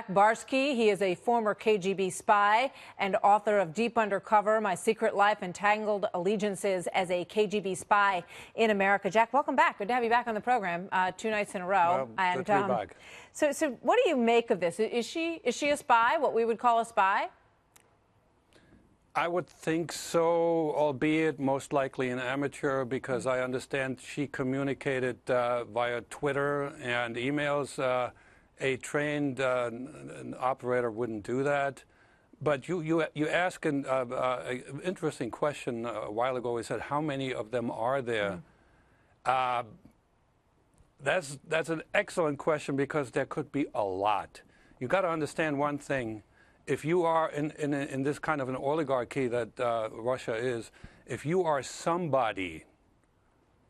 Jack Barsky. He is a former KGB spy and author of Deep Undercover, My Secret Life and Tangled Allegiances as a KGB Spy in America. Jack, welcome back. Good to have you back on the program 2 nights in a row. Well, good to be back. So what do you make of this? Is she a spy, what we would call a spy? I would think so, albeit most likely an amateur, because I understand she communicated via Twitter and emails. A trained operator wouldn't do that. But you asked an interesting question a while ago. We said, how many of them are there? That's an excellent question, because there could be a lot. You got to understand one thing. If you are in this kind of an oligarchy that Russia is, if you are somebody,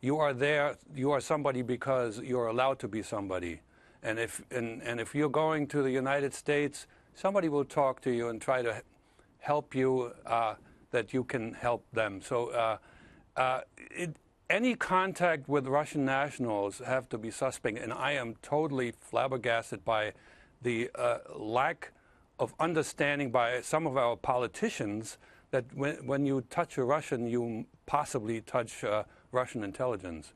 you are there. You are somebody because you're allowed to be somebody. And if you're going to the United States, somebody will talk to you and try to help you that you can help them. So any contact with Russian nationals have to be suspect. And I am totally flabbergasted by the lack of understanding by some of our politicians that when you touch a Russian, you possibly touch Russian intelligence.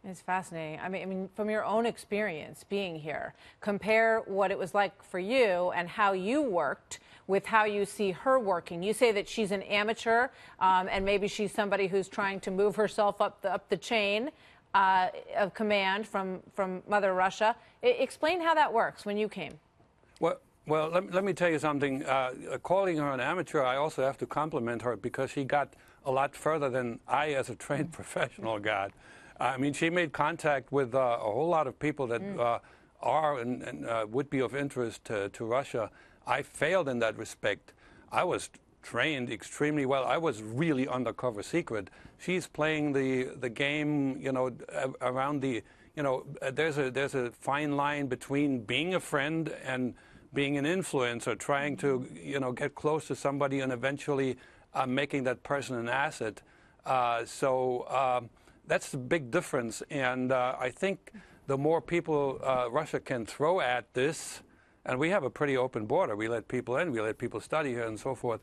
It's fascinating. I mean, from your own experience being here, compare what it was like for you and how you worked with how you see her working. You say that she's an amateur, and maybe she's somebody who's trying to move herself up the chain of command from Mother Russia. Explain how that works when you came. Well, let me tell you something. Calling her an amateur, I also have to compliment her, because she got a lot further than I, as a trained professional, got. I mean, she made contact with a whole lot of people that are and would be of interest to Russia. I failed in that respect. I was trained extremely well. I was really undercover secret. She's playing the game, you know, around the, you know, there's a fine line between being a friend and being an influencer, trying to, you know, get close to somebody and eventually making that person an asset. That's the big difference. And I think the more people Russia can throw at this, and we have a pretty open border. We let people in, we let people study here and so forth,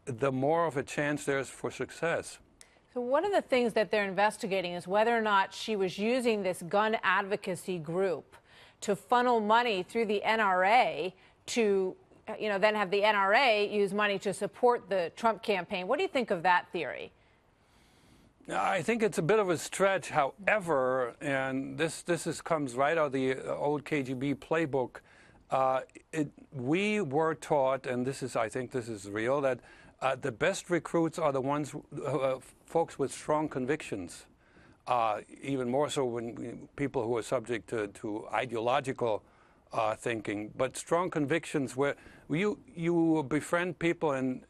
the more of a chance there's for success. So one of the things that they're investigating is whether or not she was using this gun advocacy group to funnel money through the NRA to, you know, then have the NRA use money to support the Trump campaign. What do you think of that theory? I think it's a bit of a stretch, however, and this comes right out of the old KGB playbook. We were taught, and I think this is real, that the best recruits are the ones, folks with strong convictions. Even more so when people who are subject to ideological thinking, but strong convictions where you befriend people and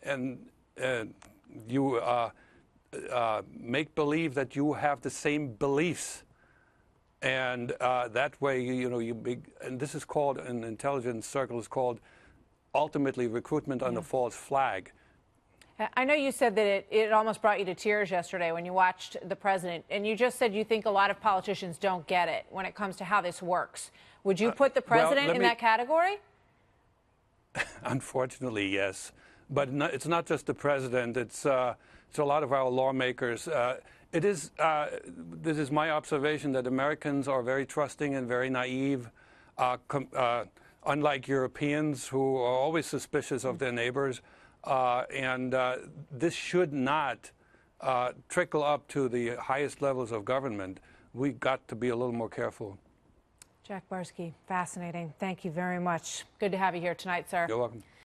you make believe that you have the same beliefs, and that way and this is called, in intelligence circles, called ultimately recruitment under false flag. I know you said that it almost brought you to tears yesterday when you watched the president, and you just said you think a lot of politicians don't get it when it comes to how this works. Would you put the president in that category? Unfortunately, yes. But it's not just the president. It's a lot of our lawmakers. This is my observation, that Americans are very trusting and very naive, unlike Europeans, who are always suspicious of their neighbors. This should not trickle up to the highest levels of government. We've got to be a little more careful. Jack Barsky, fascinating. Thank you very much. Good to have you here tonight, sir. You're welcome.